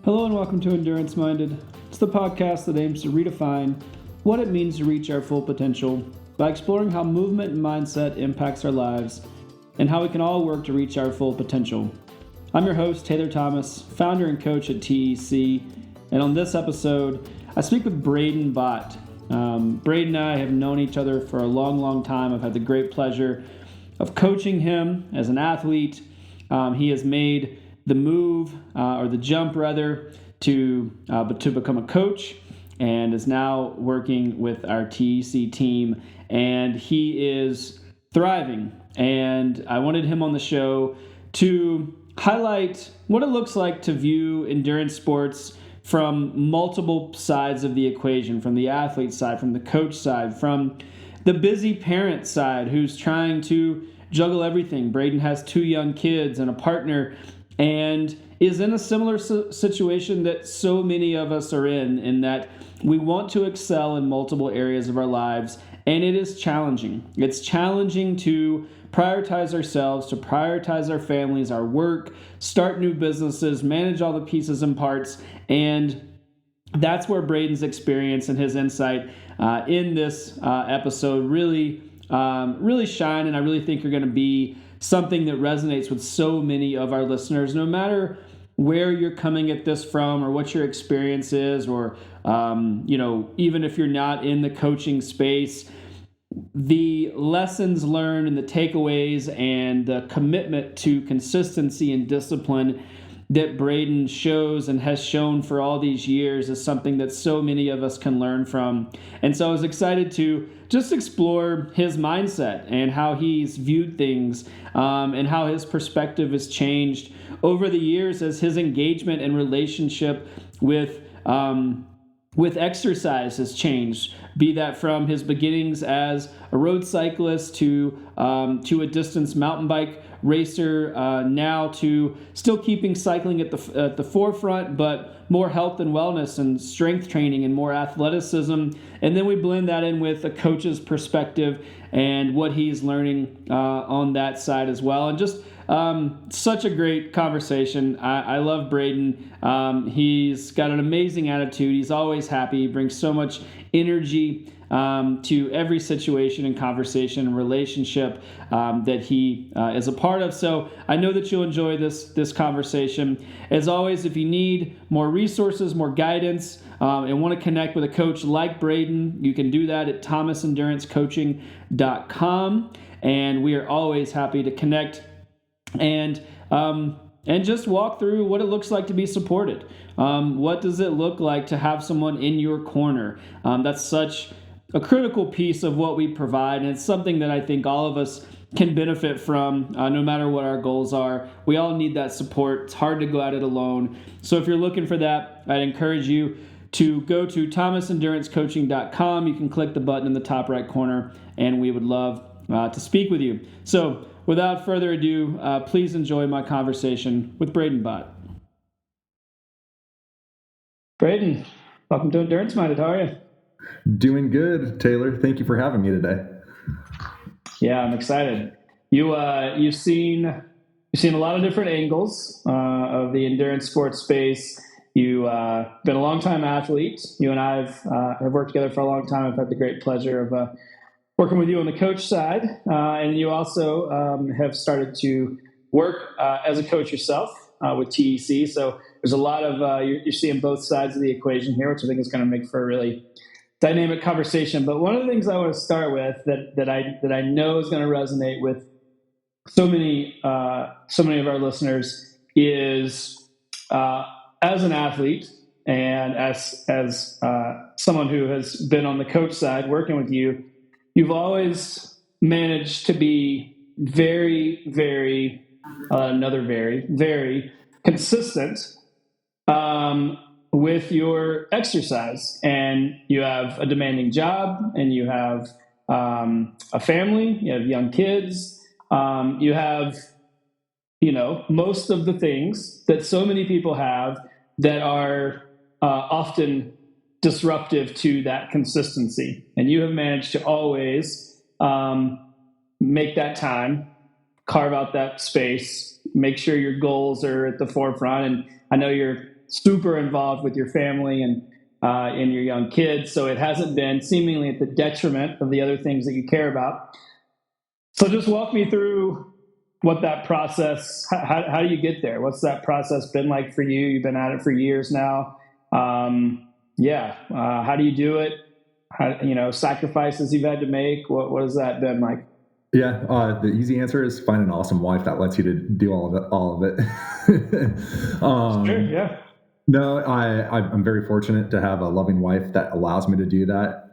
Hello and welcome to Endurance Minded. It's the podcast that aims to redefine what it means to reach our full potential by exploring how movement and mindset impacts our lives and how we can all work to reach our full potential. I'm your host, Taylor Thomas, founder and coach at TEC, and on this episode, I speak with Braden Bott. Braden and I have known each other for a long time. I've had the great pleasure of coaching him as an athlete. He has made the move, or the jump rather, to become a coach, and is now working with our TEC team, and he is thriving. And I wanted him on the show to highlight what it looks like to view endurance sports from multiple sides of the equation, from the athlete side, from the coach side, from the busy parent side who's trying to juggle everything. Braden has 2 young kids and a partner and is in a similar situation that so many of us are in that we want to excel in multiple areas of our lives, and it is challenging. It's challenging to prioritize ourselves, to prioritize our families, our work, start new businesses, manage all the pieces and parts, and that's where Braden's experience and his insight in this episode really shine, and I really think are going to be something that resonates with so many of our listeners, no matter where you're coming at this from or what your experience is, or even if you're not in the coaching space. The lessons learned and the takeaways and the commitment to consistency and discipline that Braden shows and has shown for all these years is something that so many of us can learn from. And so I was excited to just explore his mindset and how he's viewed things, and how his perspective has changed over the years as his engagement and relationship with exercise has changed, be that from his beginnings as a road cyclist to a distance mountain bike racer, now to still keeping cycling at the forefront, but more health and wellness and strength training and more athleticism. And then we blend that in with a coach's perspective and what he's learning on that side as well. And just such a great conversation. I love Braden. He's got an amazing attitude. He's always happy. He brings so much energy to every situation and conversation and relationship that he is a part of. So I know that you'll enjoy this conversation. As always, if you need more resources, more guidance, and want to connect with a coach like Braden, you can do that at thomasendurancecoaching.com. And we are always happy to connect and just walk through what it looks like to be supported. What does it look like to have someone in your corner? That's such a critical piece of what we provide, and it's something that I think all of us can benefit from, no matter what our goals are. We all need that support. It's hard to go at it alone. So if you're looking for that, I'd encourage you to go to thomasendurancecoaching.com. You can click the button in the top right corner, and we would love to speak with you. So without further ado, please enjoy my conversation with Braden Bott. Braden, welcome to Endurance Minded. How are you? Doing good, Taylor. Thank you for having me today. Yeah, I'm excited. You've seen a lot of different angles of the endurance sports space. You've been a longtime athlete. You and I have worked together for a long time. I've had the great pleasure of working with you on the coach side, and you also have started to work as a coach yourself with TEC. So there's a lot of you're seeing both sides of the equation here, which I think is going to make for a really dynamic conversation. But one of the things I want to start with that I know is going to resonate with so many of our listeners is as an athlete and as someone who has been on the coach side working with you, you've always managed to be very, very, very consistent with your exercise. And you have a demanding job, and you have a family, you have young kids, you have, most of the things that so many people have that are often disruptive to that consistency. And you have managed to always make that time, carve out that space, make sure your goals are at the forefront. And I know you're super involved with your family and your young kids. So it hasn't been seemingly at the detriment of the other things that you care about. So just walk me through what that process, how do you get there? What's that process been like for you? You've been at it for years now. How do you do it? Sacrifices you've had to make. What has that been like? Yeah, the easy answer is find an awesome wife that lets you to do all of it. Sure, yeah. No, I'm very fortunate to have a loving wife that allows me to do that.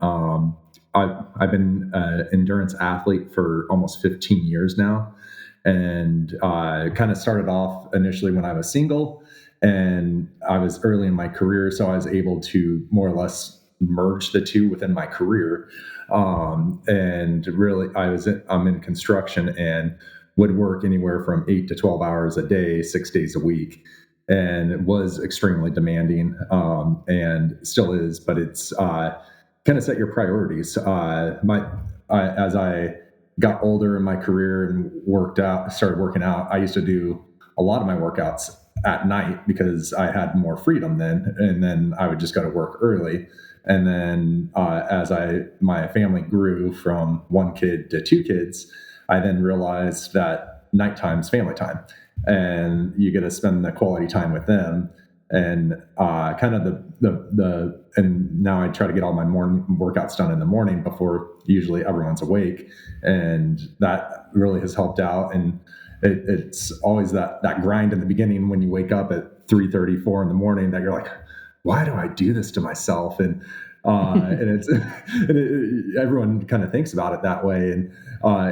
I've been an endurance athlete for almost 15 years now, and kind of started off initially when I was single, and I was early in my career, so I was able to more or less merge the two within my career. And really, I'm in construction and would work anywhere from 8 to 12 hours a day, 6 days a week, and it was extremely demanding, and still is. But it's kind of set your priorities. As I got older in my career and started working out, I used to do a lot of my workouts at night because I had more freedom then, and then I would just go to work early. And then as my family grew from one kid to two kids, I then realized that nighttime's family time, and you get to spend the quality time with them. And kind of and now I try to get all my morning workouts done in the morning before usually everyone's awake, and that really has helped out. And it's always that grind in the beginning when you wake up at 3:30, 4 in the morning, that you're like, why do I do this to myself? And everyone kind of thinks about it that way. And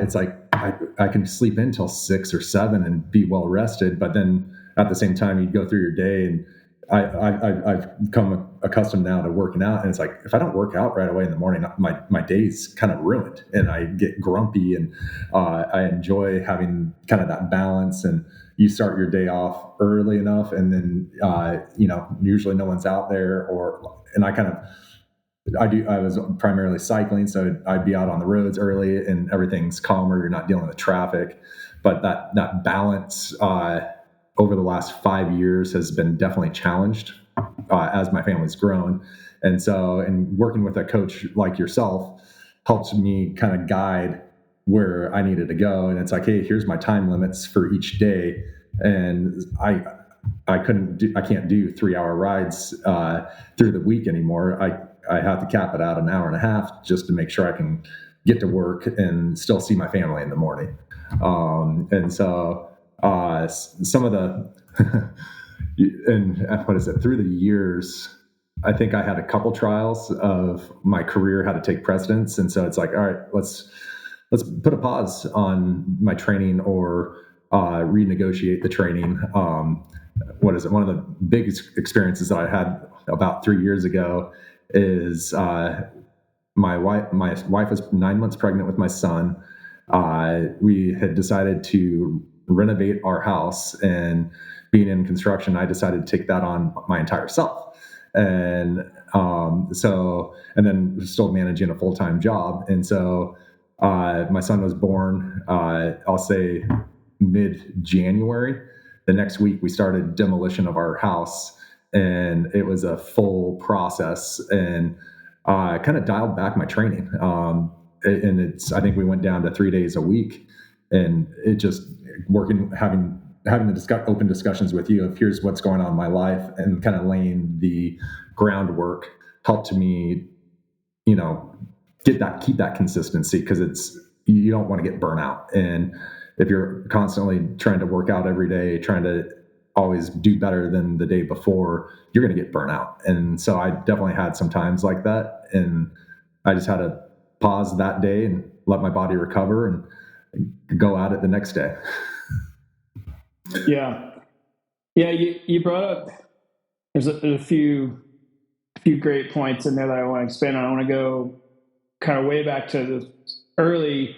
it's like, I can sleep in till 6 or 7 and be well rested. But then at the same time, you go through your day, and I've become accustomed now to working out. And it's like, if I don't work out right away in the morning, my day's kind of ruined, and I get grumpy. And I enjoy having kind of that balance. And you start your day off early enough, and then usually no one's out there, and I was primarily cycling, so I'd be out on the roads early and everything's calmer. You're not dealing with traffic. But that balance over the last 5 years has been definitely challenged as my family's grown. And so, and working with a coach like yourself helps me kind of guide where I needed to go. And it's like, hey, here's my time limits for each day. And I can't do 3-hour rides through the week anymore. I have to cap it out an hour and a half just to make sure I can get to work and still see my family in the morning. And so some of the, and what is it, through the years, I think I had a couple trials of my career how to take precedence. And so it's like, all right, let's put a pause on my training, or renegotiate the training. What is it? One of the biggest experiences that I had about 3 years ago is my wife was 9 months pregnant with my son. We had decided to renovate our house, and being in construction, I decided to take that on my entire self. And and then still managing a full-time job. And so my son was born, I'll say mid-January. The next week we started demolition of our house, and it was a full process, and I kind of dialed back my training. And I think we went down to 3 days a week, and it just having the open discussions with you of here's what's going on in my life, and kind of laying the groundwork helped me, keep that consistency, because you don't want to get burnt out. And if you're constantly trying to work out every day, trying to always do better than the day before, you're going to get burnt out. And so I definitely had some times like that, and I just had to pause that day and let my body recover and go at it the next day. Yeah. You brought up, there's a few great points in there that I want to expand on. I want to go kind of way back to the early,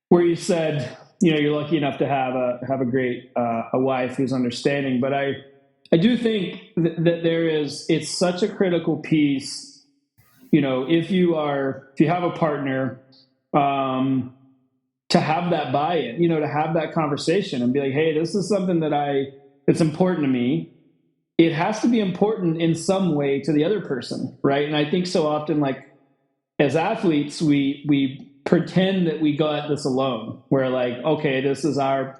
where you said, you're lucky enough to have a great a wife who's understanding. But I do think that it's such a critical piece, if you have a partner, to have that buy-in, to have that conversation and be like, hey, this is something it's important to me. it has to be important in some way to the other person, right? And I think so often, like as athletes, we pretend that we got this alone. We're like, okay, this is our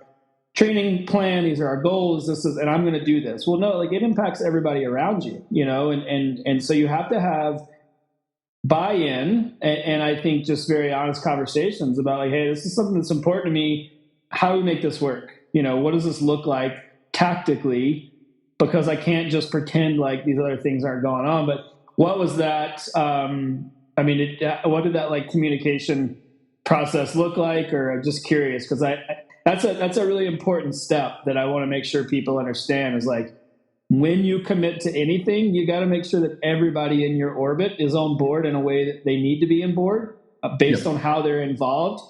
training plan, these are our goals, this is, and I'm going to do this. Well, no, like it impacts everybody around you, and so you have to have buy-in, and I think just very honest conversations about like, hey, this is something that's important to me. How do we make this work? What does this look like tactically? Because I can't just pretend like these other things aren't going on. But what was that? What did that like communication process look like? Or I'm just curious because that's a really important step that I want to make sure people understand is like when you commit to anything, you got to make sure that everybody in your orbit is on board in a way that they need to be on board based on how they're involved.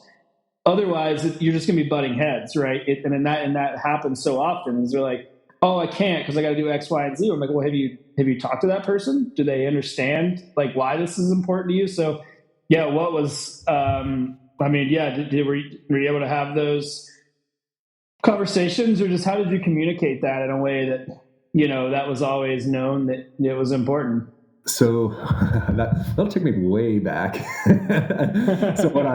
Otherwise, you're just going to be butting heads, right? And that happens so often. Is they're like, "Oh, I can't because I got to do X, Y, and Z." I'm like, "Well, have you talked to that person? Do they understand like why this is important to you?" So, yeah, what was? Were you able to have those conversations, or just how did you communicate that in a way that that was always known that it was important? So that'll take me way back. So when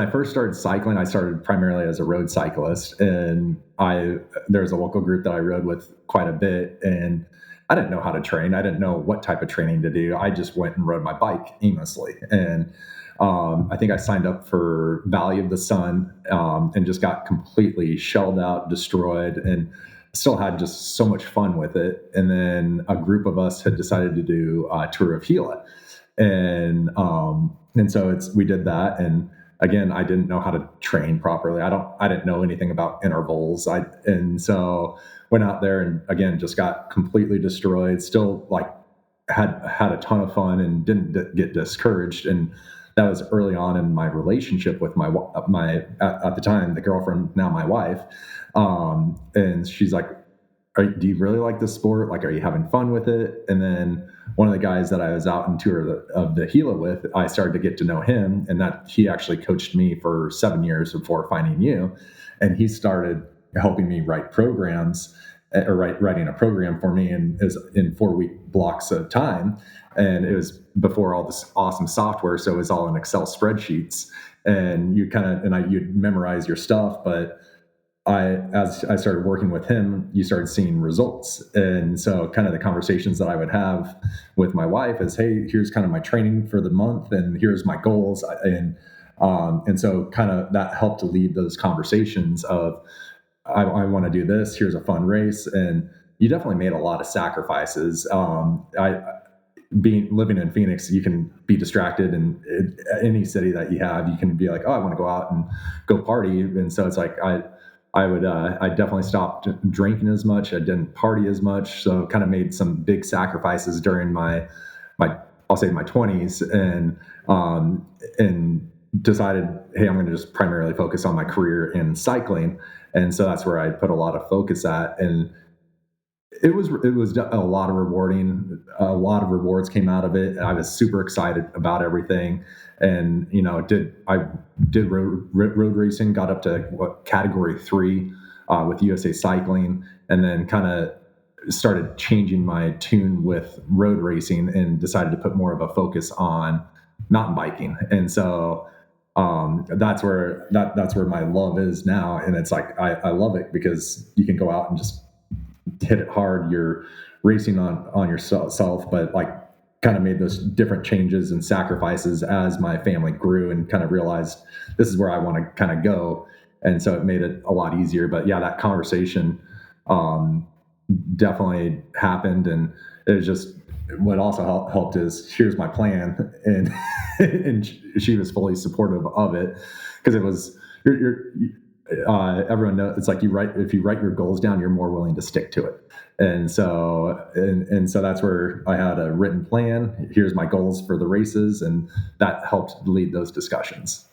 I first started cycling, I started primarily as a road cyclist, and there was a local group that I rode with quite a bit, and I didn't know how to train. I didn't know what type of training to do. I just went and rode my bike aimlessly, and I think I signed up for Valley of the Sun, and just got completely shelled out, destroyed, and still had just so much fun with it. And then a group of us had decided to do a tour of Gila, and so we did that. And again, I didn't know how to train properly. I didn't know anything about intervals. And so went out there and again just got completely destroyed. Still like had a ton of fun and didn't get discouraged. And that was early on in my relationship with my at the time the girlfriend, now my wife. And she's like, do you really like this sport? Like, are you having fun with it? And then one of the guys that I was out in tour of the Gila with, I started to get to know him, and that he actually coached me for 7 years before finding you. And he started helping me write programs or writing a program for me in 4-week blocks of time. And it was before all this awesome software. So it was all in Excel spreadsheets, and you'd memorize your stuff. But as I started working with him, you started seeing results. And so kind of the conversations that I would have with my wife is, hey, here's kind of my training for the month, and here's my goals. And so kind of that helped to lead those conversations of, I want to do this. Here's a fun race. And you definitely made a lot of sacrifices. Living in Phoenix, you can be distracted, and any city that you have, you can be like, oh, I want to go out and go party. And so it's like, I definitely stopped drinking as much. I didn't party as much. So kind of made some big sacrifices during I'll say my 20s, and decided, hey, I'm going to just primarily focus on my career in cycling. And so that's where I put a lot of focus at. And it was a lot of rewarding. A lot of rewards came out of it. I was super excited about everything, and I did road racing. Got up to category 3 with USA Cycling, and then kind of started changing my tune with road racing, and decided to put more of a focus on mountain biking. And so that's where my love is now. And it's like I love it because you can go out and just hit it hard. You're racing on yourself, but like kind of made those different changes and sacrifices as my family grew, and kind of realized this is where I want to kind of go. And so it made it a lot easier. But yeah, that conversation definitely happened. And it was just, what also helped is, here's my plan. And and she was fully supportive of it, because it was, everyone knows, it's like if you write your goals down, you're more willing to stick to it. And so that's where I had a written plan. Here's my goals for the races, and that helped lead those discussions.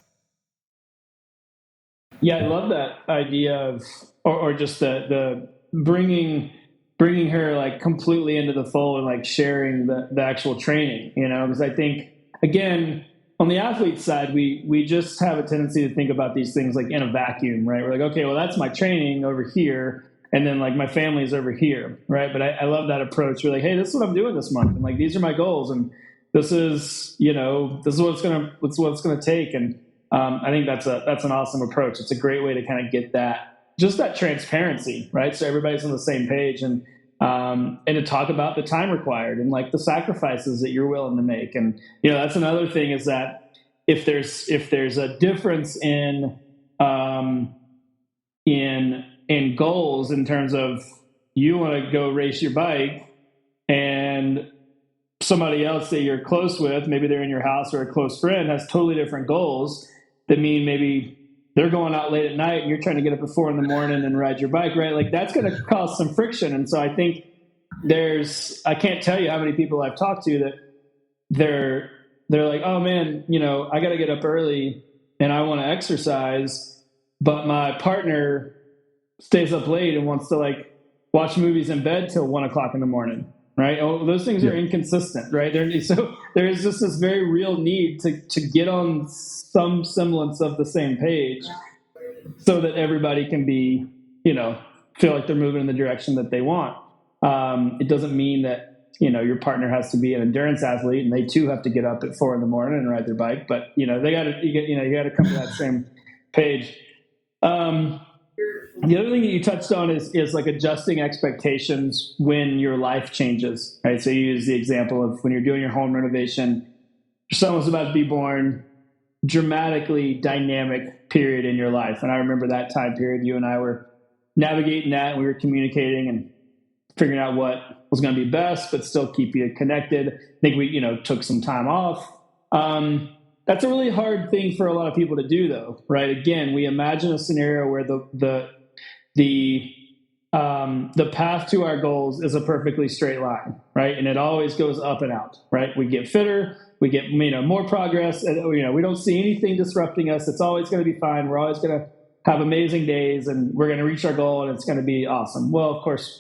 Yeah, I love that idea of, or just the bringing her like completely into the fold, and like sharing the actual training, because I think, again, on the athlete side, we just have a tendency to think about these things like in a vacuum, right? We're like, okay, well, that's my training over here, and then like my family's over here, right? But I love that approach. We're like, hey, this is what I'm doing this month, and like these are my goals, and this is what it's gonna take. And I think that's an awesome approach. It's a great way to kind of get that transparency, right? So everybody's on the same page, and to talk about the time required and like the sacrifices that you're willing to make. And that's another thing, is that if there's a difference in goals, in terms of you want to go race your bike, and somebody else that you're close with, maybe they're in your house, or a close friend has totally different goals that mean maybe they're going out late at night and you're trying to get up at 4 a.m. and ride your bike, right? Like that's going to cause some friction. And so I think I can't tell you how many people I've talked to that they're like, oh man, I got to get up early and I want to exercise, but my partner stays up late and wants to like watch movies in bed till 1 a.m. Right? Oh, those things are inconsistent, right? So there is just this very real need to get on some semblance of the same page, so that everybody can be, feel like they're moving in the direction that they want. It doesn't mean that your partner has to be an endurance athlete and they too have to get up at 4 a.m. and ride their bike, but you got to come to that same page. The other thing that you touched on is like adjusting expectations when your life changes, right? So you use the example of when you're doing your home renovation, your son was about to be born, dramatically dynamic period in your life. And I remember that time period, you and I were navigating that, and we were communicating and figuring out what was going to be best, but still keep you connected. I think we, took some time off. That's a really hard thing for a lot of people to do, though, right? Again, we imagine a scenario where the path to our goals is a perfectly straight line, right? And it always goes up and out, right? We get fitter, we get more progress, and we don't see anything disrupting us. It's always going to be fine. We're always going to have amazing days, and we're going to reach our goal, and it's going to be awesome. Well, of course,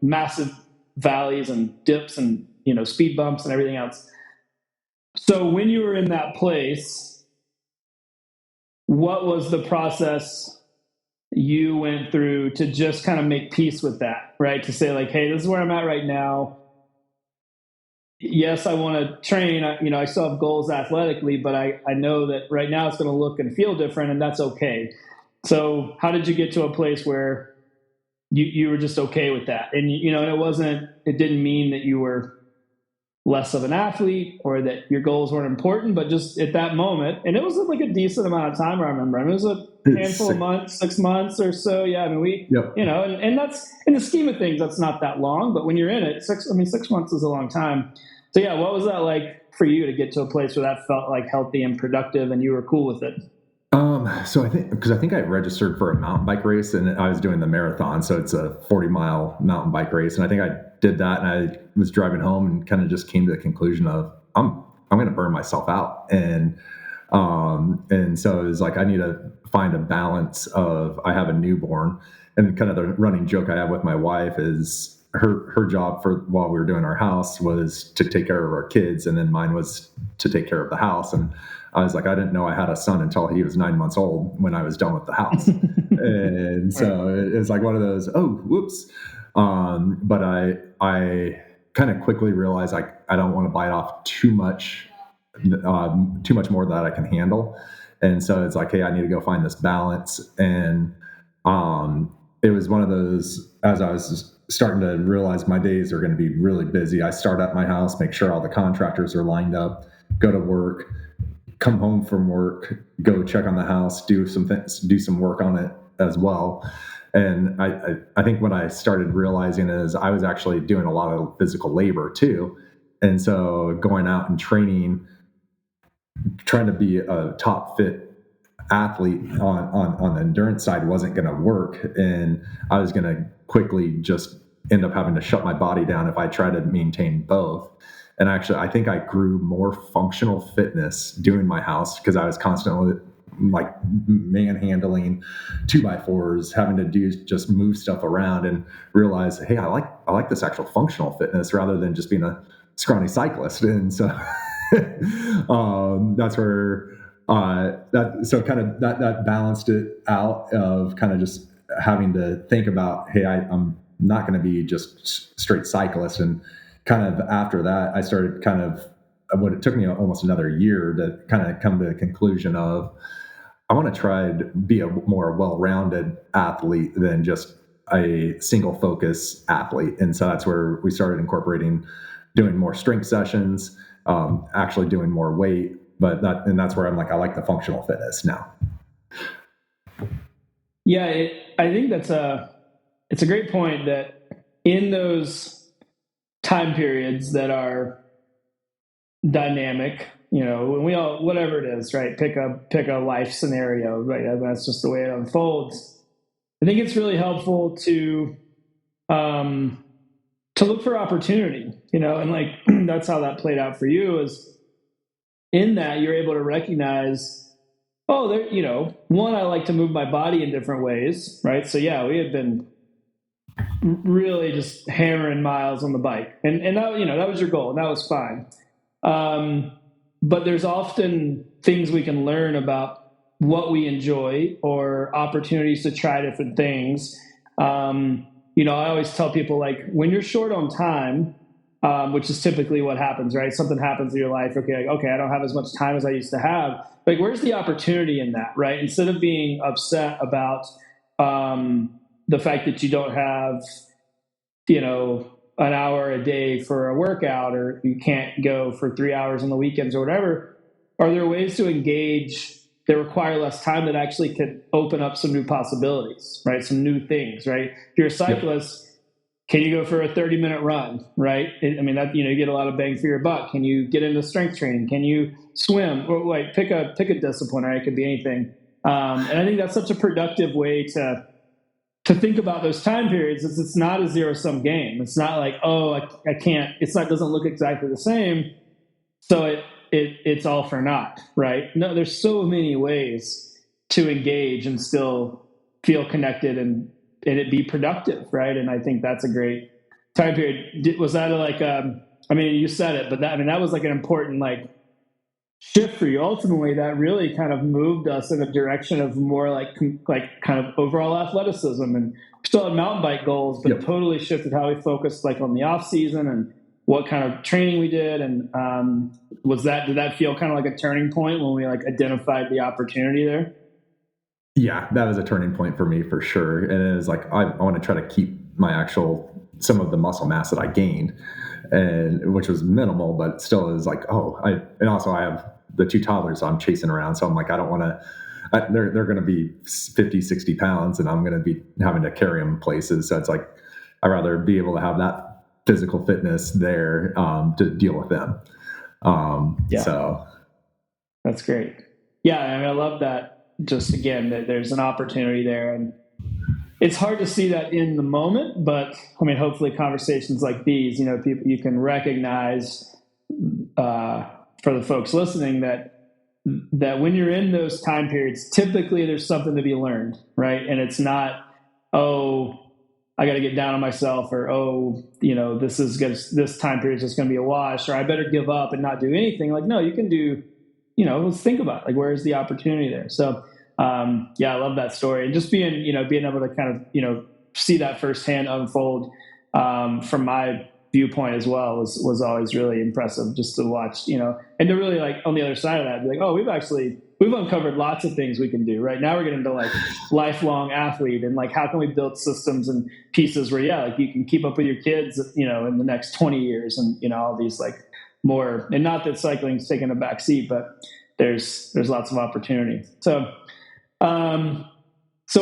massive valleys and dips and speed bumps and everything else. So when you were in that place, what was the process you went through to just kind of make peace with that, right? To say like, hey, this is where I'm at right now. Yes, I want to train. I still have goals athletically, but I know that right now it's going to look and feel different, and that's okay. So how did you get to a place where you were just okay with that? And, and it didn't mean that you were less of an athlete or that your goals weren't important, but just at that moment, and it was like a decent amount of time. I remember, it was a handful of months, 6 months or so. Yeah. I mean, and that's in the scheme of things, that's not that long, but when you're in it, 6 months is a long time. So yeah, what was that like for you to get to a place where that felt like healthy and productive and you were cool with it? So I think I registered for a mountain bike race, and I was doing the marathon. So it's a 40-mile mountain bike race. And I think I did that, and I was driving home and kind of just came to the conclusion of I'm going to burn myself out. And so it was like, I need to find a balance of, I have a newborn, and kind of the running joke I have with my wife is her job for while we were doing our house was to take care of our kids. And then mine was to take care of the house. And I was like, I didn't know I had a son until he was 9 months old when I was done with the house. And so it's like one of those, oh, whoops. But I kind of quickly realized I don't want to bite off too much more than I can handle. And so it's like, hey, I need to go find this balance. And it was one of those, as I was starting to realize my days are going to be really busy, I start at my house, make sure all the contractors are lined up, go to work, come home from work, go check on the house, do some things, do some work on it as well. And I think what I started realizing is I was actually doing a lot of physical labor too. And so going out and training, trying to be a top fit athlete on the endurance side wasn't going to work. And I was going to quickly just end up having to shut my body down if I tried to maintain both. And actually, I think I grew more functional fitness doing my house because I was constantly like manhandling 2x4s, having to just move stuff around, and realize, hey, I like this actual functional fitness rather than just being a scrawny cyclist. And so that's where that balanced it out of kind of just having to think about, hey, I'm not going to be just straight cyclist. And kind of after that, I started kind of what it took me almost another year to kind of come to the conclusion of, I want to try to be a more well-rounded athlete than just a single focus athlete. And so that's where we started incorporating doing more strength sessions, actually doing more weight. And that's where I'm like, I like the functional fitness now. Yeah, I think it's a great point that in those time periods that are dynamic, when we all, whatever it is, right? Pick a life scenario, right? That's just the way it unfolds. I think it's really helpful to look for opportunity, and like that's how that played out for you. Is in that you're able to recognize, oh, there, one, I like to move my body in different ways, right? So yeah, we had been really just hammering miles on the bike, and that, that was your goal, and that was fine. But there's often things we can learn about what we enjoy or opportunities to try different things. I always tell people, like, when you're short on time, which is typically what happens, right? Something happens in your life. Okay, I don't have as much time as I used to have. Like, where's the opportunity in that, right? Instead of being upset about the fact that you don't have, an hour a day for a workout, or you can't go for 3 hours on the weekends or whatever, are there ways to engage that require less time that actually could open up some new possibilities, right? Some new things, right? If you're a cyclist, yep. Can you go for a 30-minute run, right? That, you get a lot of bang for your buck. Can you get into strength training? Can you swim? Or like pick a discipline, right? It could be anything. And I think that's such a productive way to think about those time periods. It's not a zero-sum game. It's not like, oh, I can't. Doesn't look exactly the same, so it's all for naught, right? No, there's so many ways to engage and still feel connected and it be productive, right? And I think that's a great time period. Was that you said it, but that was like an important shift for you. Ultimately, that really kind of moved us in a direction of more like kind of overall athleticism, and we still had mountain bike goals, but yep. Totally shifted how we focused on the off season and what kind of training we did. And did that feel kind of like a turning point when we identified the opportunity there? Yeah, that was a turning point for me for sure. And it was like, I want to try to keep some of the muscle mass that I gained, and which was minimal, but still is like, and also I have the 2 toddlers I'm chasing around. So I'm like, I don't want to, they're going to be 50, 60 pounds and I'm going to be having to carry them places. So it's like, I'd rather be able to have that physical fitness there to deal with them. Yeah. So that's great. Yeah. I love that. Just again, that there's an opportunity there, and it's hard to see that in the moment, but hopefully conversations like these, people you can recognize for the folks listening that when you're in those time periods, typically there's something to be learned, right? And it's not, I got to get down on myself, or this time period is just going to be a wash, or I better give up and not do anything. Like, no, you can do. Let's think about where's the opportunity there. So, I love that story, and just being able to kind of, see that firsthand unfold from my viewpoint as well was always really impressive, just to watch, and to really on the other side of that, be like, we've uncovered lots of things we can do. Right now we're getting into lifelong athlete, and how can we build systems and pieces where, you can keep up with your kids, in the next 20 years, and, all these more, and not that cycling's taking a back seat, but there's lots of opportunity. So,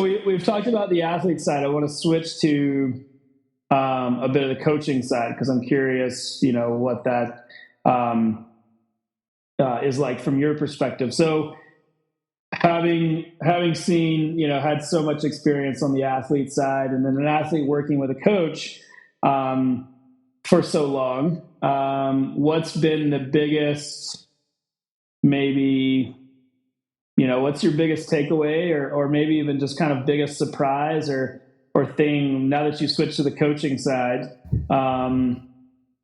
we've talked about the athlete side. I want to switch to a bit of the coaching side, because I'm curious, what that is like from your perspective. So, having seen, had so much experience on the athlete side, and then an athlete working with a coach for so long, what's been the biggest, maybe, what's your biggest takeaway, or maybe even just kind of biggest surprise or thing now that you switched to the coaching side?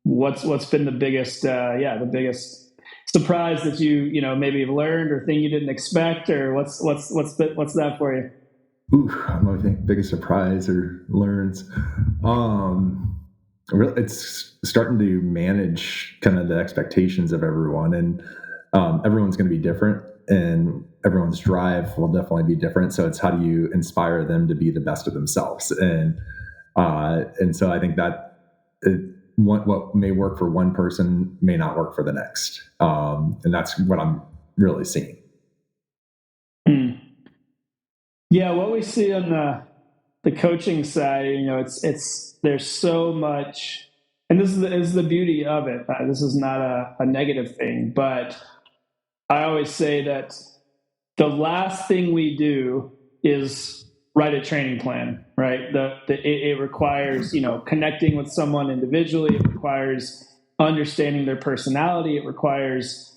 What's been the biggest, the biggest surprise that you maybe have learned, or thing you didn't expect, or what's that for you? Let me think. Biggest surprise or learns. It's starting to manage kind of the expectations of everyone, and everyone's going to be different, and everyone's drive will definitely be different. So it's how do you inspire them to be the best of themselves, and so I think that what may work for one person may not work for the next, and that's what I'm really seeing. Yeah, what we see on the coaching side, it's there's so much, and this is the beauty of it. This is not a negative thing, but I always say that the last thing we do is write a training plan, right? It requires connecting with someone individually. It requires understanding their personality. It requires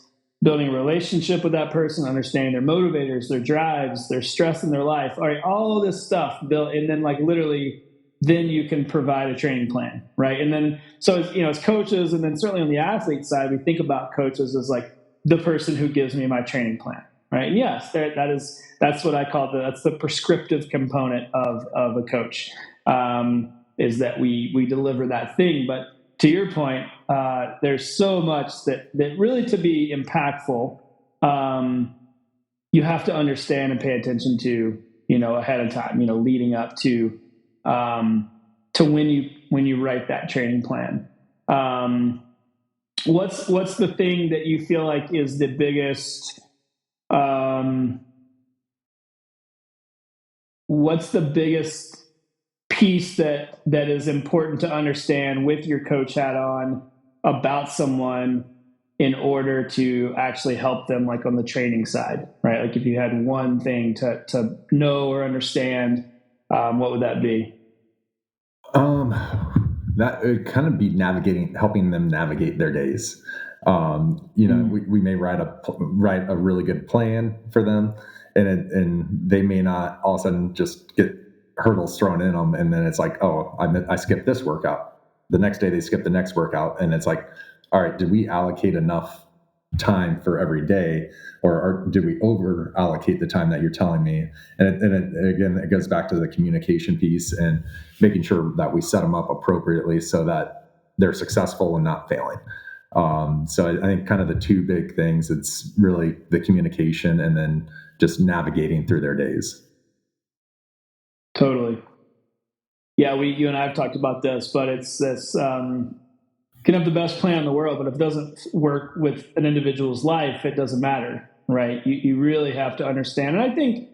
building a relationship with that person, understanding their motivators, their drives, their stress in their life. All right, all of this stuff built, and then literally, then you can provide a training plan, right? And then so as coaches, and then certainly on the athlete side, we think about coaches as like the person who gives me my training plan, right? And yes, that's what I call that's the prescriptive component of a coach, is that we deliver that thing. But to your point, there's so much that really, to be impactful, you have to understand and pay attention to, ahead of time, leading up to when you write that training plan. What's the thing that you feel like is the biggest? What's the biggest piece that is important to understand with your coach hat on about someone in order to actually help them, like on the training side, right? Like if you had one thing to know or understand, what would that be? That would kind of be helping them navigate their days. We may write a really good plan for them, and they may not all of a sudden just get hurdles thrown in them, and then it's like, oh, I skipped this workout. The next day they skip the next workout, and it's like, all right, did we allocate enough time for every day, or did we over allocate the time that you're telling me? And again, it goes back to the communication piece and making sure that we set them up appropriately so that they're successful and not failing. So I think kind of the two big things, it's really the communication and then just navigating through their days. Totally. Yeah, you and I have talked about this, but it's this, can have the best plan in the world, but if it doesn't work with an individual's life, it doesn't matter, right? You really have to understand. And I think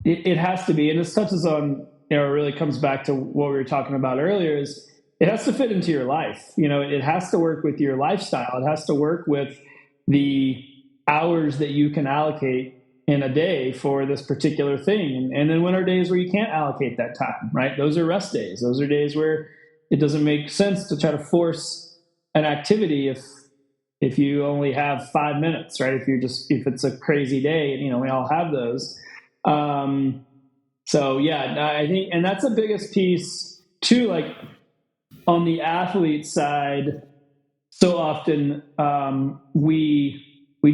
it has to be, and this touches on, it really comes back to what we were talking about earlier, is it has to fit into your life. It has to work with your lifestyle. It has to work with the hours that you can allocate in a day for this particular thing. And then when are days where you can't allocate that time, right? Those are rest days. Those are days where it doesn't make sense to try to force an activity if you only have 5 minutes, right? If it's a crazy day, and we all have those. So yeah, I think, and that's the biggest piece too, like on the athlete side, so often we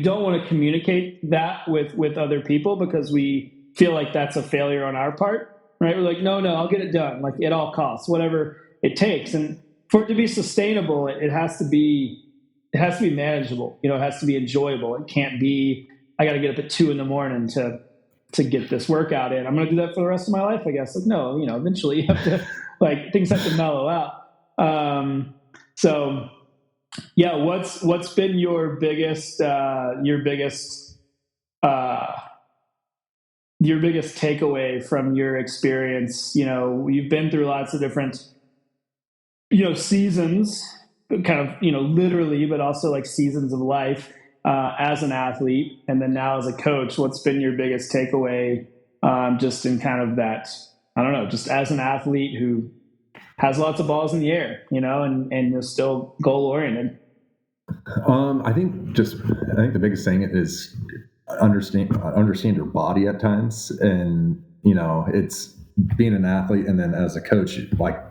don't want to communicate that with other people because we feel like that's a failure on our part, right? We're like, no, I'll get it done, like at all costs, whatever it takes. And for it to be sustainable, it has to be manageable. It has to be enjoyable. It can't be, I got to get up at 2 a.m. to get this workout in. I'm going to do that for the rest of my life, I guess. Like, no, eventually you have to, like, things have to mellow out. So yeah, what's been your biggest takeaway from your experience? You've been through lots of different seasons, kind of literally, but also like seasons of life, as an athlete, and then now as a coach. What's been your biggest takeaway, just in kind of that, I don't know, just as an athlete who has lots of balls in the air, and is still goal oriented? I think the biggest thing is understand your body at times, and it's being an athlete, and then as a coach, like,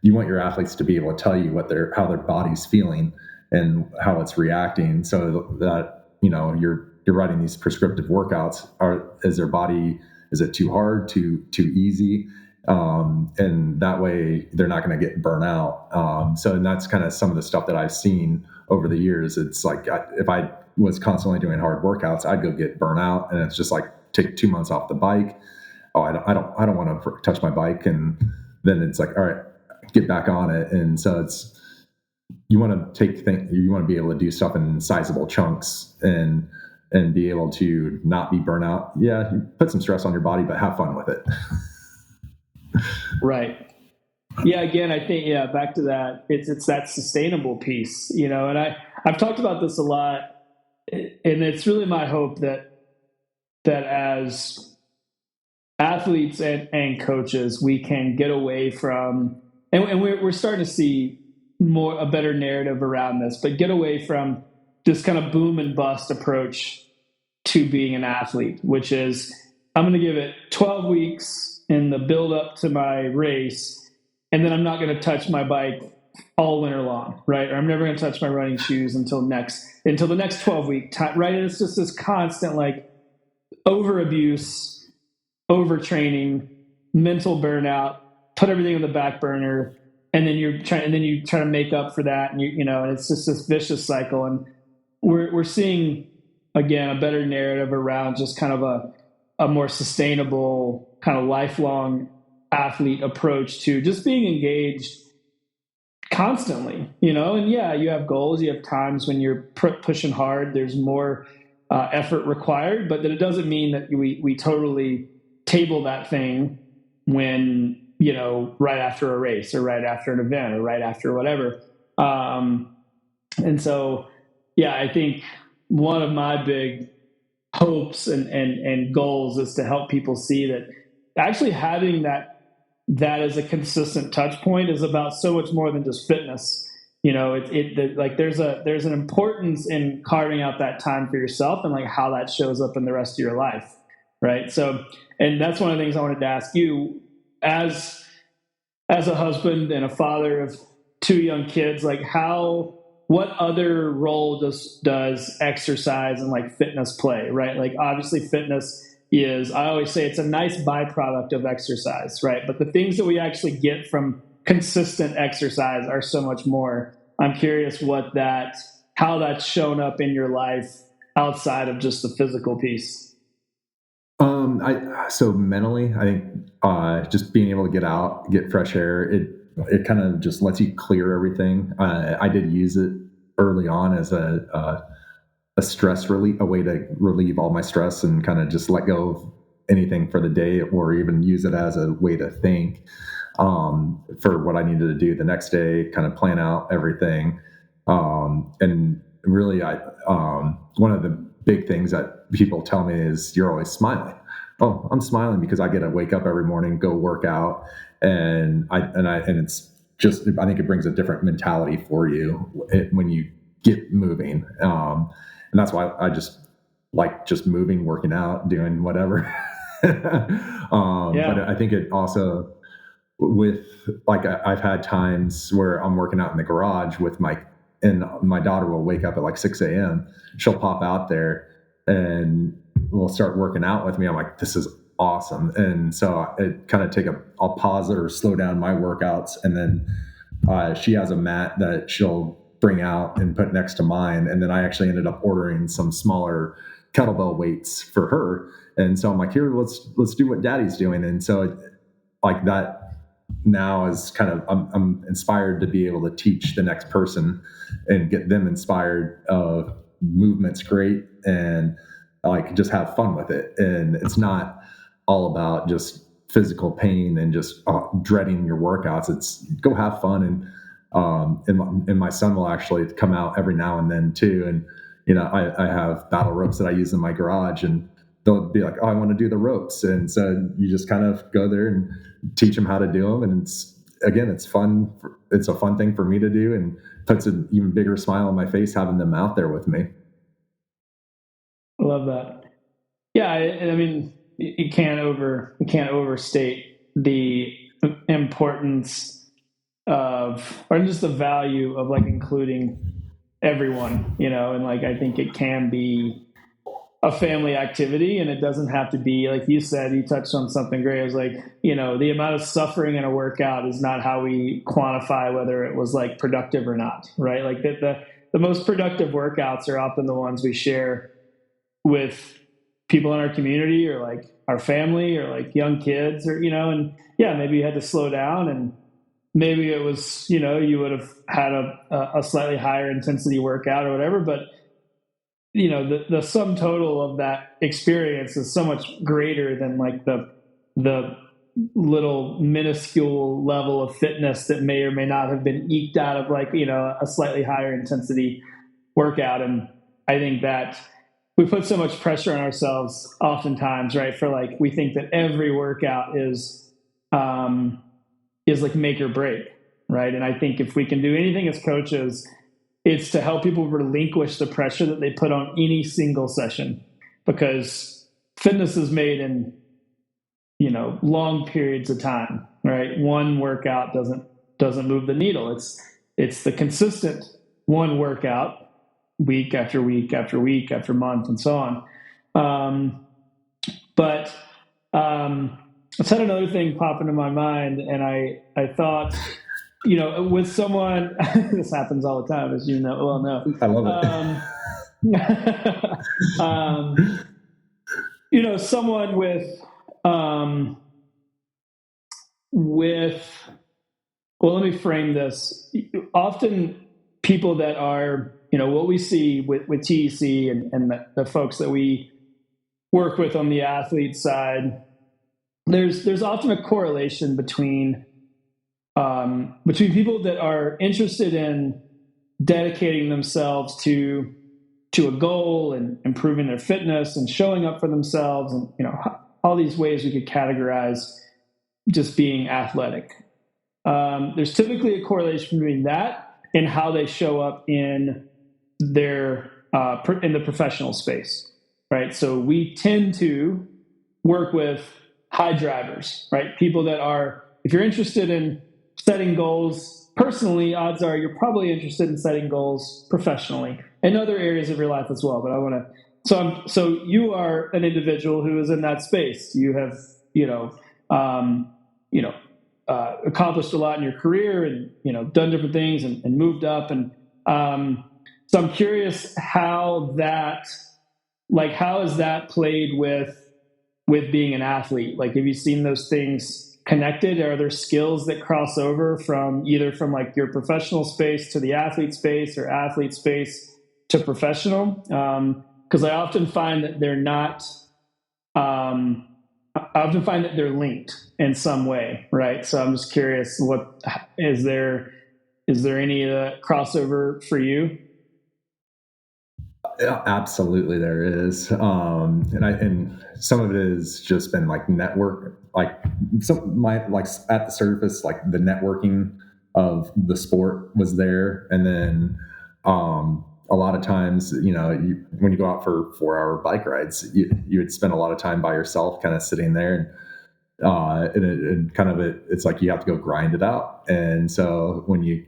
you want your athletes to be able to tell you how their body's feeling and how it's reacting, so that you're writing these prescriptive workouts is their body, is it too hard, too easy? And that way they're not going to get burnt out. And that's kind of some of the stuff that I've seen over the years. It's like, if I was constantly doing hard workouts, I'd go get burnt out, and it's just like, take 2 months off the bike. Oh, I don't want to touch my bike. And then it's like, all right, get back on it. And so you want to be able to do stuff in sizable chunks and be able to not be burnt out. Yeah. You put some stress on your body, but have fun with it. Right. Yeah. Again, I think, back to that, it's that sustainable piece, and I've talked about this a lot, and it's really my hope that as athletes and coaches, we can get away from, and we're starting to see a better narrative around this, but get away from this kind of boom and bust approach to being an athlete, which is, I'm going to give it 12 weeks in the build up to my race, and then I'm not going to touch my bike all winter long, right? Or I'm never going to touch my running shoes until the next 12-week time, right? And it's just this constant like over abuse, overtraining, mental burnout, put everything on the back burner, and then you try to make up for that, and and it's just this vicious cycle. And we're seeing again a better narrative around just kind of a more sustainable kind of lifelong athlete approach to just being engaged constantly, and you have goals, you have times when you're pushing hard, there's more effort required, but then it doesn't mean that we totally table that thing when, right after a race or right after an event or right after whatever. And so, I think one of my big hopes and goals is to help people see that actually having that as a consistent touch point is about so much more than just fitness. Like there's an importance in carving out that time for yourself and like how that shows up in the rest of your life. Right. So, and that's one of the things I wanted to ask you as a husband and a father of 2 young kids, like what other role does exercise and like fitness play, right? Like obviously fitness is, I always say it's a nice byproduct of exercise, right? But the things that we actually get from consistent exercise are so much more. I'm curious how that's shown up in your life outside of just the physical piece. So mentally, I think just being able to get out, get fresh air, it kind of just lets you clear everything. I did use it early on as a stress relief, a way to relieve all my stress and kind of just let go of anything for the day, or even use it as a way to think for what I needed to do the next day, kind of plan out everything. And really, one of the big things that people tell me is, you're always smiling. Oh, I'm smiling because I get to wake up every morning, go work out, and it's just, I think it brings a different mentality for you when you get moving. And that's why I just like just moving, working out, doing whatever. But I think it also, with like, I've had times where I'm working out in the garage and my daughter will wake up at like 6 a.m. She'll pop out there and will start working out with me. I'm like, this is awesome. And so it kind of I'll pause it or slow down my workouts. And then she has a mat that she'll bring out and put next to mine. And then I actually ended up ordering some smaller kettlebell weights for her. And so I'm like, here, let's do what daddy's doing. And so like that now is kind of, I'm inspired to be able to teach the next person and get them inspired. Movement's great, and like just have fun with it. And it's not all about just physical pain and just dreading your workouts. It's go have fun. And my son will actually come out every now and then too. And, I have battle ropes that I use in my garage, and they'll be like, oh, I want to do the ropes. And so you just kind of go there and teach them how to do them. And it's fun. It's a fun thing for me to do, and puts an even bigger smile on my face having them out there with me. I love that. Yeah. I mean, you can't overstate the importance of, or just the value of like including everyone, and like, I think it can be a family activity, and it doesn't have to be, like you said, you touched on something great. It was like, the amount of suffering in a workout is not how we quantify whether it was like productive or not, right? Like the most productive workouts are often the ones we share with people in our community, or like our family, or like young kids, or, and yeah, maybe you had to slow down, and maybe it was, you would have had a slightly higher intensity workout or whatever, but the sum total of that experience is so much greater than like the little minuscule level of fitness that may or may not have been eked out of like, a slightly higher intensity workout. And I think that we put so much pressure on ourselves oftentimes, right? For like, we think that every workout is like make or break, right? And I think if we can do anything as coaches, it's to help people relinquish the pressure that they put on any single session, because fitness is made in, long periods of time, right? One workout doesn't move the needle. It's the consistent one workout, week after week after week after month, and so on. But I just had another thing pop into my mind, and I thought, with someone, this happens all the time, as you know, well, no. I love it. Someone well, let me frame this. Often people that are, what we see with TEC and the folks that we work with on the athlete side, there's often a correlation between people that are interested in dedicating themselves to a goal and improving their fitness and showing up for themselves, and all these ways we could categorize just being athletic. There's typically a correlation between that and how they show up in their in the professional space, right? So we tend to work with high drivers, right? People that are, if you're interested in setting goals personally, odds are you're probably interested in setting goals professionally in other areas of your life as well. But I want to, so you are an individual who is in that space. You have, accomplished a lot in your career, and, done different things, and moved up. And so I'm curious how has that played with being an athlete? Like, have you seen those things connected? Are there skills that cross over from like your professional space to the athlete space, or athlete space to professional? Because I often find that they're not, I often find that they're linked in some way, right? So I'm just curious, is there any crossover for you? Yeah, absolutely there is. And some of it has just been like network, like like at the surface, like the networking of the sport was there. And then, a lot of times, when you go out for 4-hour bike rides, you would spend a lot of time by yourself, kind of sitting there, and it's like you have to go grind it out. And so when you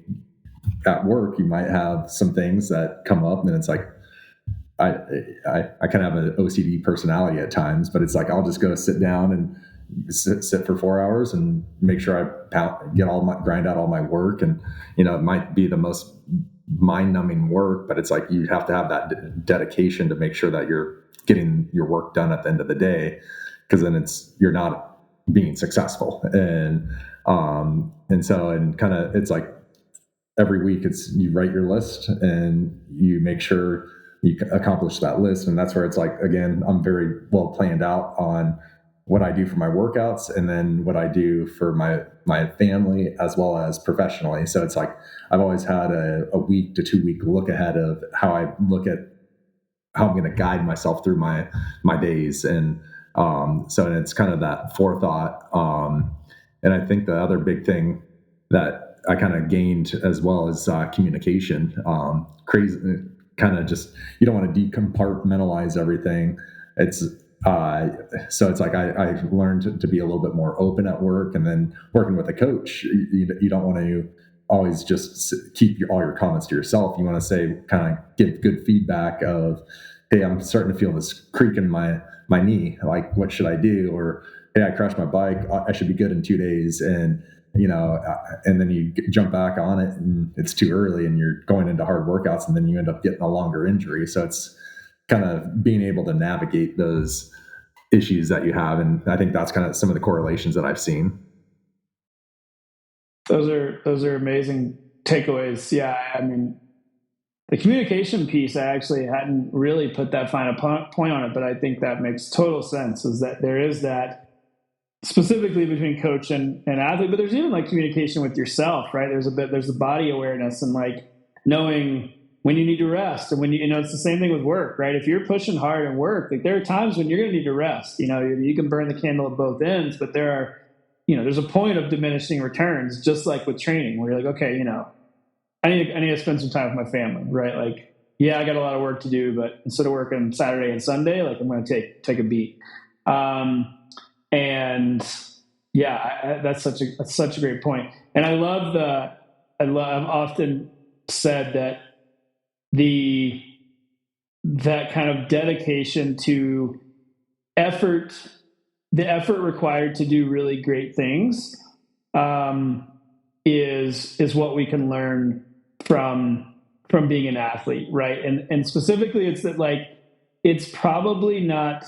at work, you might have some things that come up, and it's like, I kind of have an OCD personality at times, but it's like, I'll just go sit down and sit for 4 hours and make sure I grind out all my work. And, it might be the most mind numbing work, but it's like, you have to have that dedication to make sure that you're getting your work done at the end of the day. Cause then you're not being successful. And it's like every week you write your list and you make sure you accomplish that list. And that's where it's like, again, I'm very well planned out on what I do for my workouts, and then what I do for my family as well as professionally. So it's like, I've always had a week to 2 week look ahead of how I look at how I'm going to guide myself through my days. And so it's kind of that forethought. And I think the other big thing that I kind of gained as well is communication. Crazy, kind of just, you don't want to decompartmentalize everything. So it's like I learned to be a little bit more open at work, and then working with a coach, you don't want to always just keep all your comments to yourself. You want to say, kind of give good feedback of, hey, I'm starting to feel this creak in my knee. Like, what should I do? Or, hey, I crashed my bike. I should be good in 2 days. And, and then you jump back on it and it's too early and you're going into hard workouts and then you end up getting a longer injury. So it's kind of being able to navigate those issues that you have. And I think that's kind of some of the correlations that I've seen. Those are amazing takeaways. Yeah. I mean, the communication piece, I actually hadn't really put that fine point on it, but I think that makes total sense, is that there is that specifically between coach and athlete, but there's even like communication with yourself, right? There's the body awareness and like knowing when you need to rest, and when it's the same thing with work, right? If you're pushing hard and work, like there are times when you're going to need to rest. You can burn the candle at both ends, but there's a point of diminishing returns, just like with training, where you're like, okay, I need to spend some time with my family, right? Like, yeah, I got a lot of work to do, but instead of working Saturday and Sunday, like I'm going to take a beat. And yeah, that's such a great point. And I've often said that that kind of dedication to effort, the effort required to do really great things, is what we can learn from being an athlete, right? And specifically, it's that like it's probably not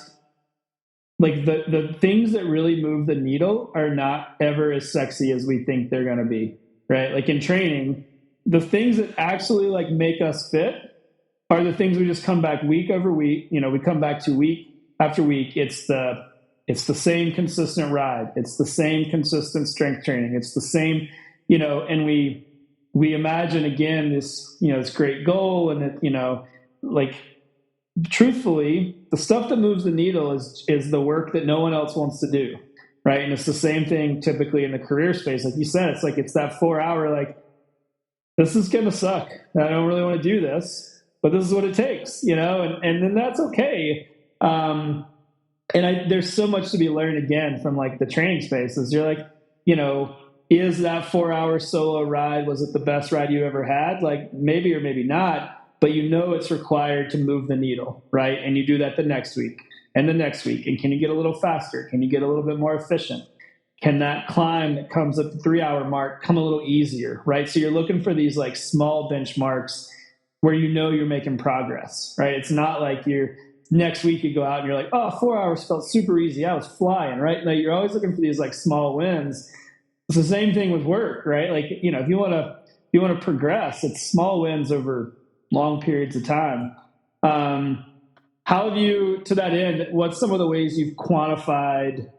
like the things that really move the needle are not ever as sexy as we think they're going to be, right? Like in training, the things that actually like make us fit are the things we just come back week over week. We come back to week after week. It's the same consistent ride. It's the same consistent strength training. It's the same, and we imagine again this, this great goal, and it, like truthfully, the stuff that moves the needle is the work that no one else wants to do, right? And it's the same thing typically in the career space. Like you said, it's like it's that 4 hour, like, this is going to suck. I don't really want to do this, but this is what it takes, and then that's okay. And there's so much to be learned again from like the training spaces. You're like, is that 4 hour solo ride, was it the best ride you ever had? Like maybe or maybe not, but it's required to move the needle, right? And you do that the next week and the next week. And can you get a little faster? Can you get a little bit more efficient? Can that climb that comes at the 3 hour mark come a little easier, right? So you're looking for these like small benchmarks where you're making progress, right? It's not like next week you go out and you're like, oh, 4 hours felt super easy. I was flying, right? Like you're always looking for these like small wins. It's the same thing with work, right? Like, if you want to progress, it's small wins over long periods of time. How have you, to that end, what's some of the ways you've quantified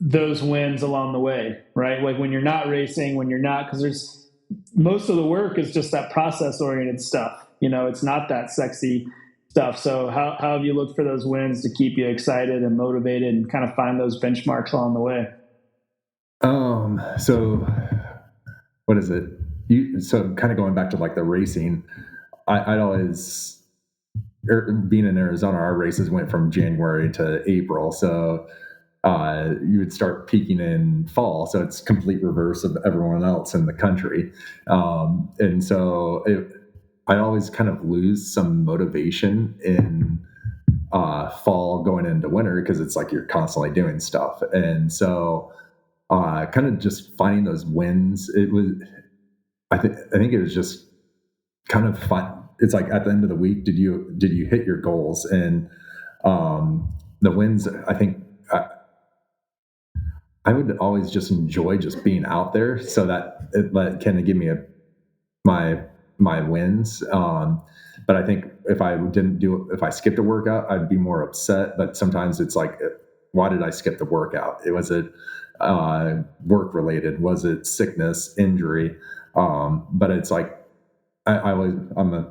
those wins along the way, right? Like when you're not racing, because there's most of the work is just that process oriented stuff. It's not that sexy stuff. So how have you looked for those wins to keep you excited and motivated and kind of find those benchmarks along the way? So what is it? So kind of going back to like the racing, I'd always, being in Arizona, our races went from January to April. So you would start peaking in fall. So it's complete reverse of everyone else in the country. And so I always kind of lose some motivation in fall going into winter, because it's like you're constantly doing stuff. And so kind of just finding those wins, I think it was just kind of fun. It's like at the end of the week, did you hit your goals? And the wins, I think I would always just enjoy just being out there, so that it kind of give me my wins. But I think if I skipped a workout, I'd be more upset. But sometimes it's like, why did I skip the workout? Was it work related? Was it sickness, injury? But it's like, I'm a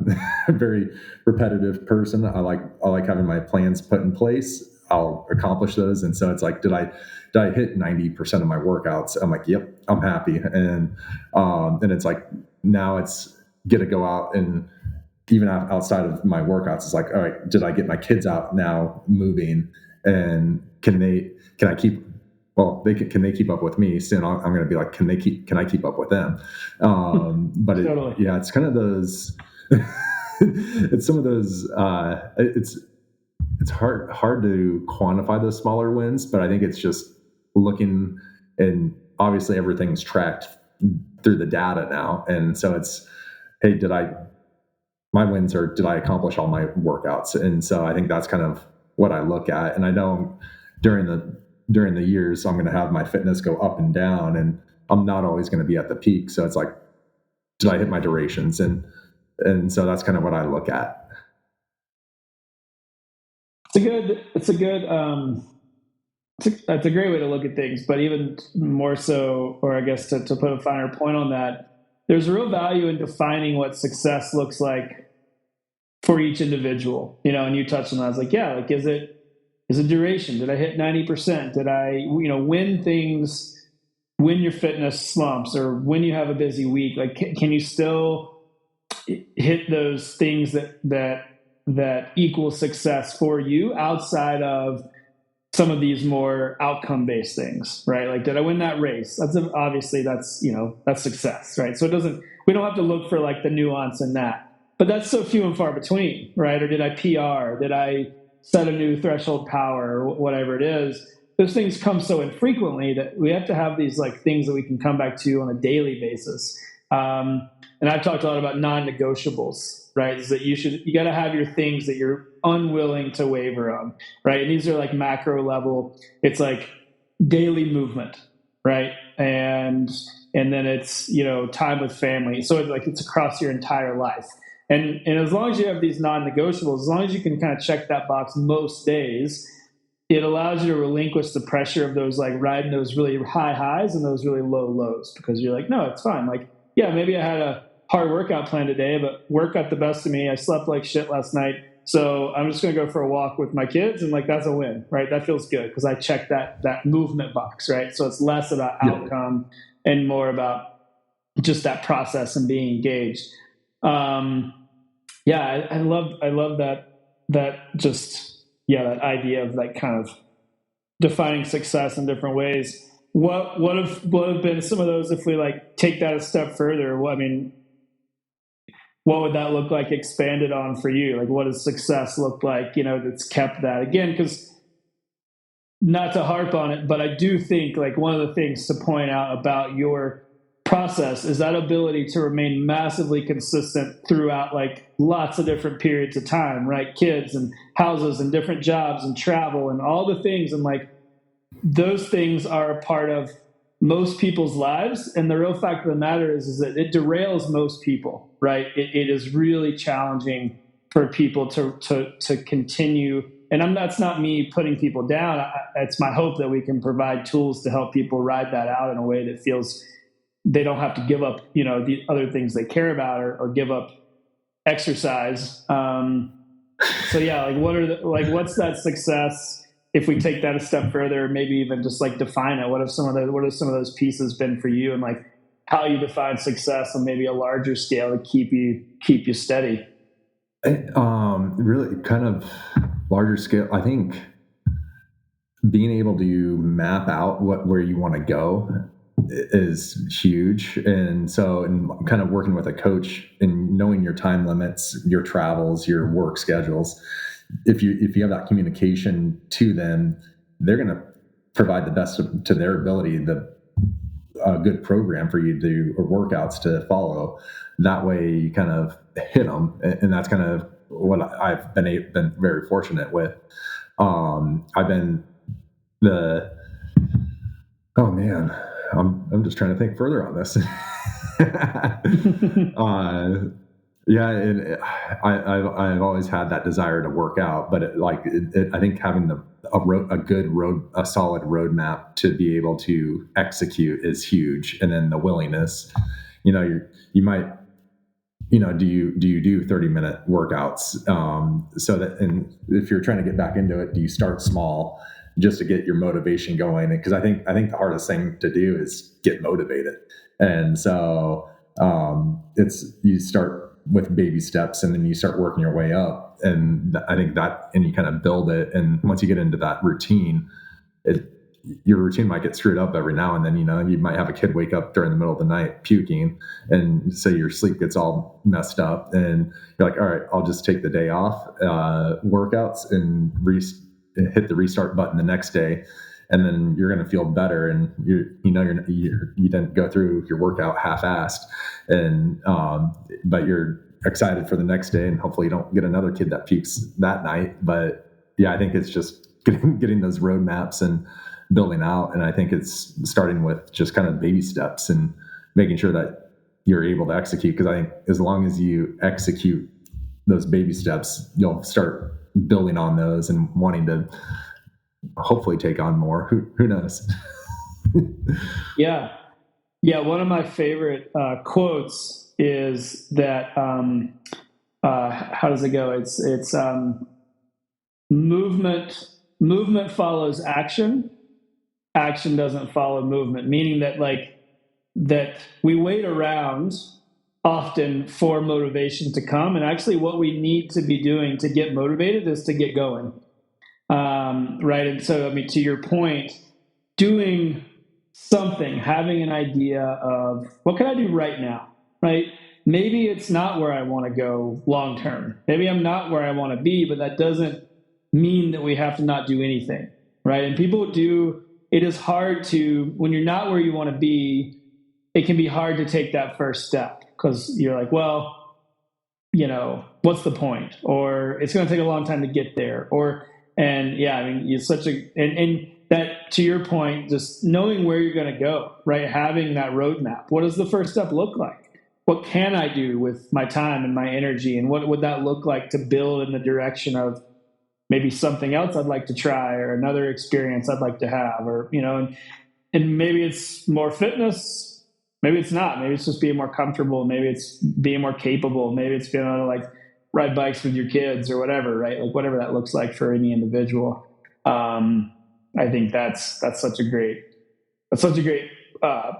very repetitive person. I like having my plans put in place. I'll accomplish those. And so it's like, did I hit 90% of my workouts? I'm like, yep, I'm happy. And it's like, now it's get to go out, and even outside of my workouts, it's like, all right, did I get my kids out now moving? And can I keep, well, can they keep up with me? Soon I'm going to be like, can I keep up with them? But Totally. it's kind of those, it's some of those, it's hard to quantify those smaller wins, but I think it's just looking, and obviously everything's tracked through the data now. And so it's, hey, my wins are, did I accomplish all my workouts? And so I think that's kind of what I look at. And I know during the years, I'm going to have my fitness go up and down, and I'm not always going to be at the peak. So it's like, did I hit my durations? And so that's kind of what I look at. It's a great way to look at things, but even more so, or I guess to put a finer point on that, there's real value in defining what success looks like for each individual, and you touched on that. I was like, yeah, like, is it duration? Did I hit 90%? Did I, when your fitness slumps or when you have a busy week, like, can you still hit those things that equal success for you outside of some of these more outcome-based things, right? Like, did I win that race? Obviously that's success, right? So we don't have to look for like the nuance in that, but that's so few and far between, right? Or did I PR? Did I set a new threshold power or whatever it is? Those things come so infrequently that we have to have these like things that we can come back to on a daily basis. And I've talked a lot about non-negotiables, right? Is that you got to have your things that you're unwilling to waver on, right? And these are like macro level. It's like daily movement, right? And then it's, time with family. So it's across your entire life. And as long as you have these non-negotiables, as long as you can kind of check that box most days, it allows you to relinquish the pressure of those, like riding those really high highs and those really low lows, because you're like, no, it's fine. Like, yeah, maybe I had a hard workout plan today, but work got the best of me. I slept like shit last night. So I'm just going to go for a walk with my kids. And like, that's a win, right? That feels good because I checked that movement box, right? So it's less about outcome and more about just that process and being engaged. I love that that idea of like kind of defining success in different ways. What have been some of those, if we like take that a step further? What would that look like expanded on for you? Like, what does success look like, that's kept that? Again, because not to harp on it, but I do think like one of the things to point out about your process is that ability to remain massively consistent throughout like lots of different periods of time, right? Kids and houses and different jobs and travel and all the things. And like, those things are a part of most people's lives. And the real fact of the matter is that it derails most people, right? It is really challenging for people to continue. And that's not me putting people down. It's my hope that we can provide tools to help people ride that out in a way that feels they don't have to give up, the other things they care about or give up exercise. So yeah, like what's that success? If we take that a step further, maybe even just like define it. What have some of those pieces been for you, and like how you define success on maybe a larger scale to keep you steady? Really kind of larger scale. I think being able to map out where you want to go is huge. And so, and kind of working with a coach and knowing your time limits, your travels, your work schedules, if you have that communication to them, they're going to provide the best to their ability, a good program for you to do or workouts to follow. That way you kind of hit them. And that's kind of what I've been very fortunate with. I've been oh man, I'm just trying to think further on this. I've always had that desire to work out, but I think having a solid roadmap to be able to execute is huge. And then the willingness, you might, do you do 30-minute workouts? So that, and if you're trying to get back into it, do you start small just to get your motivation going? Because I think the hardest thing to do is get motivated. And so you start with baby steps and then you start working your way up. And I think and you kind of build it. And once you get into that routine, your routine might get screwed up every now and then. You might have a kid wake up during the middle of the night puking, and so your sleep gets all messed up, and you're like, all right, I'll just take the day off, workouts, and hit the restart button the next day, and then you're going to feel better, and you didn't go through your workout half-assed, and but you're excited for the next day, and hopefully you don't get another kid that pukes that night. But yeah, I think it's just getting those roadmaps and building out, and I think it's starting with just kind of baby steps and making sure that you're able to execute, because I think as long as you execute those baby steps, you'll start building on those and wanting to hopefully take on more. Who knows? Yeah. One of my favorite quotes is that, how does it go? It's movement follows action. Action doesn't follow movement, meaning that we wait around often for motivation to come. And actually what we need to be doing to get motivated is to get going. Right. And so, I mean, to your point, doing something, having an idea of what can I do right now, right? Maybe it's not where I want to go long term. Maybe I'm not where I want to be, but that doesn't mean that we have to not do anything, right? And it is hard to, when you're not where you want to be, it can be hard to take that first step because you're like, well, what's the point? Or it's going to take a long time to get there. And that, to your point, just knowing where you're going to go, right? Having that roadmap. What does the first step look like? What can I do with my time and my energy? And what would that look like to build in the direction of maybe something else I'd like to try, or another experience I'd like to have, or, and maybe it's more fitness. Maybe it's not. Maybe it's just being more comfortable. Maybe it's being more capable. Maybe it's being able to ride bikes with your kids or whatever, right? Like whatever that looks like for any individual. I think that's such a great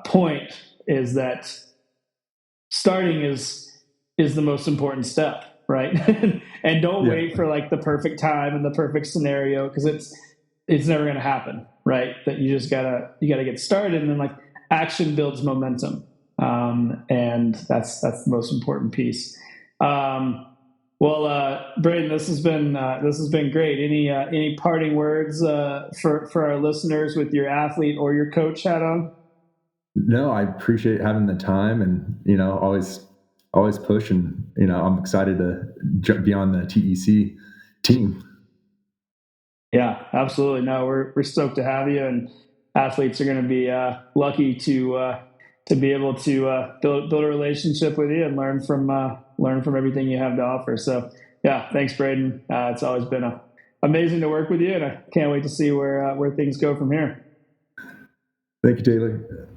point, is that starting is the most important step, right? And don't wait for the perfect time and the perfect scenario, because it's never going to happen, right? That you gotta get started, and then action builds momentum, and that's the most important piece. Well, Braden, this has been great. Any parting words for our listeners with your athlete or your coach hat on? No, I appreciate having the time, and always push, and I'm excited to be on the TEC team. Yeah, absolutely. No, we're stoked to have you, and athletes are going to be lucky to be able to build a relationship with you and learn from everything you have to offer. So yeah, thanks, Braden. It's always been amazing to work with you, and I can't wait to see where things go from here. Thank you, Taylor.